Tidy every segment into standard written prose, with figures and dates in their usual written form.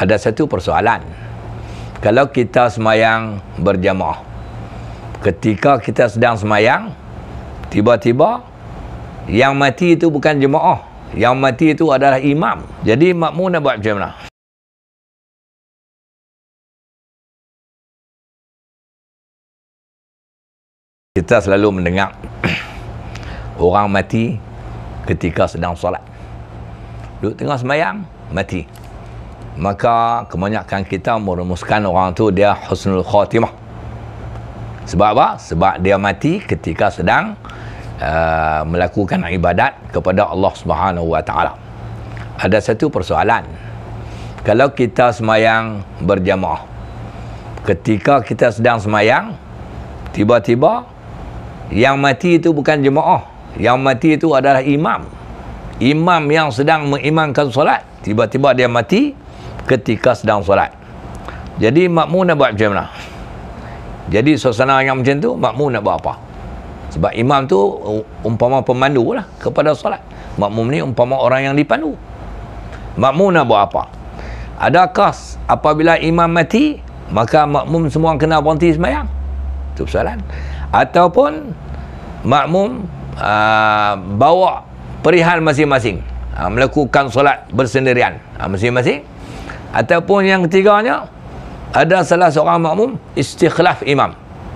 ada satu persoalan. Kalau kita semayang berjamaah, ketika kita sedang semayang, tiba-tiba yang mati itu bukan jemaah, yang mati itu adalah imam. Jadi makmum nak buat macam mana? Kita selalu mendengar orang mati ketika sedang solat. Duduk tengah semayang, mati. Maka kebanyakan kita merumuskan orang tu dia husnul khatimah. Sebab apa? Sebab dia mati ketika sedang melakukan ibadat kepada Allah Subhanahu Wa Taala. Ada satu persoalan. Kalau kita semayang berjamaah, ketika kita sedang semayang, tiba-tiba yang mati itu bukan jemaah, yang mati itu adalah imam. Imam yang sedang mengimamkan solat, tiba-tiba dia mati ketika sedang solat. Jadi makmum nak buat macam mana? Jadi suasana yang macam tu, makmum nak buat apa? Sebab imam tu umpama pemandu lah kepada solat. Makmum ni umpama orang yang dipandu. Makmum nak buat apa? Adakah apabila imam mati, maka makmum semua kena berhenti sembahyang? Itu persoalan. Ataupun makmum bawa perihal masing-masing, melakukan solat bersendirian masing-masing. Ataupun yang ketiganya, ada salah seorang makmum istikhlaf imam.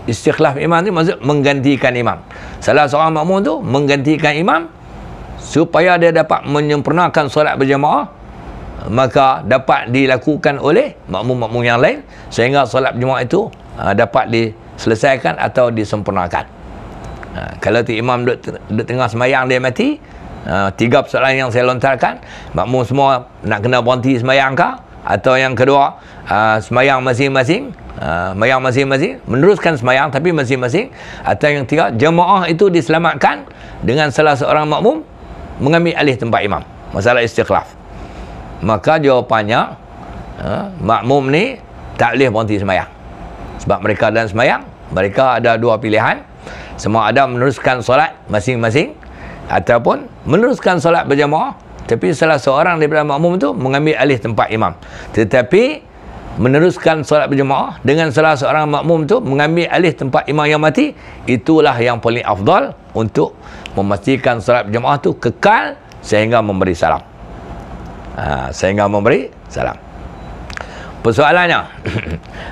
Istikhlaf imam ni maksud menggantikan imam. Salah seorang makmum tu menggantikan imam supaya dia dapat menyempurnakan solat berjamaah, maka dapat dilakukan oleh makmum-makmum yang lain sehingga solat berjamaah itu dapat diselesaikan atau disempurnakan. Kalau tu imam duduk tengah semayang dia mati, tiga persoalan yang saya lontarkan, makmum semua nak kena berhenti semayang kah? Atau yang kedua, semayang masing-masing, meneruskan semayang tapi masing-masing. Atau yang ketiga, jemaah itu diselamatkan dengan salah seorang makmum mengambil alih tempat imam. Masalah istikhlaf. Maka jawapannya, makmum ni tak boleh berhenti semayang. Sebab mereka dalam semayang, mereka ada dua pilihan. Sama ada meneruskan solat masing-masing ataupun meneruskan solat berjamaah, tapi salah seorang daripada makmum tu mengambil alih tempat imam. Tetapi meneruskan solat berjamaah dengan salah seorang makmum tu mengambil alih tempat imam yang mati, itulah yang paling afdal untuk memastikan solat berjamaah tu kekal sehingga memberi salam. Sehingga memberi salam. Persoalannya,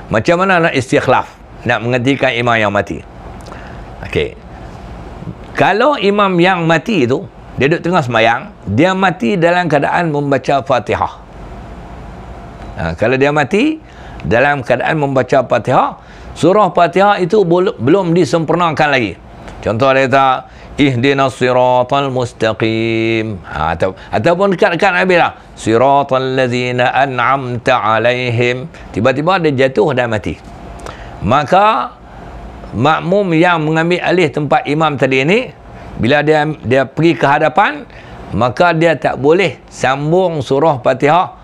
macam mana nak istikhlaf, nak menggantikan imam yang mati? Okey. Kalau imam yang mati itu dia duduk tengah semayang, dia mati dalam keadaan membaca Fatihah. Kalau dia mati dalam keadaan membaca Fatihah, surah Fatihah itu belum disempurnakan lagi. Contoh dia kata ihdinas siratal mustaqim, ataupun dekat-dekat habis lah, siratal ladzina an'amta alaihim, tiba-tiba dia jatuh dan mati. Maka makmum yang mengambil alih tempat imam tadi ini, bila dia pergi ke hadapan, maka dia tak boleh sambung surah Fatihah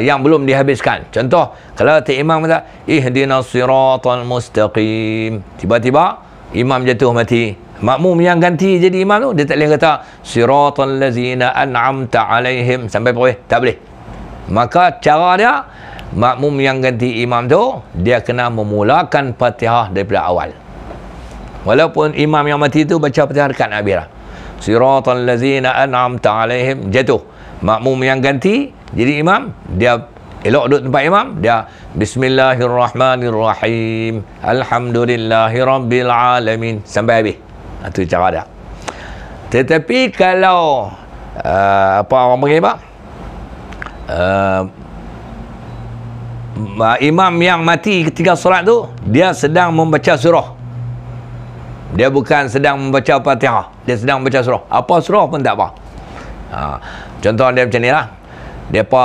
yang belum dihabiskan. Contoh, kalau imam kata ihdinas siratal mustaqim, tiba-tiba imam jatuh mati, makmum yang ganti jadi imam tu dia tak boleh kata siratal ladzina an'amta alaihim sampai pokok, tak boleh. Maka cara dia, makmum yang ganti imam tu dia kena memulakan Fatihah daripada awal. Walaupun imam yang mati itu baca Fatihah dekat habis lah. Siratal ladzina an'amta alaihim, jatuh. Makmum yang ganti jadi imam, dia elok duduk tempat imam, dia bismillahirrahmanirrahim, alhamdulillahirabbil alamin sampai habis. Itu cara dia. Tetapi kalau apa orang panggil apa? Imam yang mati ketika solat tu dia sedang membaca surah, dia bukan sedang membaca Fatihah, dia sedang membaca surah. Apa surah pun tak apa. Contoh dia macam ni lah, depa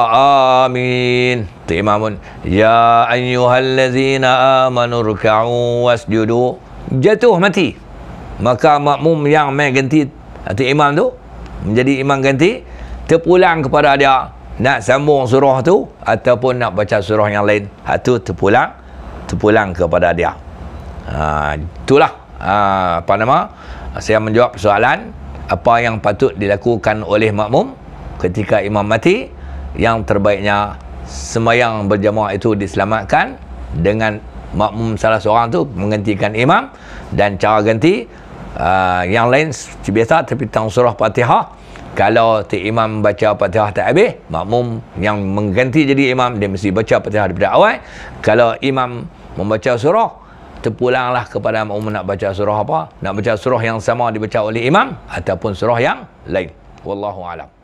amin, tu imam pun ya ayyuhallazina amanu ruk'u wasjudu, jatuh mati. Maka makmum yang main ganti tu imam tu menjadi imam ganti, terpulang kepada dia nak sambung surah tu ataupun nak baca surah yang lain, tu terpulang kepada dia. Itulah apa nama, saya menjawab persoalan apa yang patut dilakukan oleh makmum ketika imam mati. Yang terbaiknya sembahyang berjamaah itu diselamatkan dengan makmum salah seorang tu menggantikan imam, dan cara ganti yang lain seperti biasa, tapi tentang surah Fatihah, kalau imam baca Fatihah tak habis, makmum yang mengganti jadi imam dia mesti baca Fatihah daripada awal. Kalau imam membaca surah, terpulanglah kepada makmum nak baca surah apa, nak baca surah yang sama dibaca oleh imam ataupun surah yang lain. Wallahu a'lam.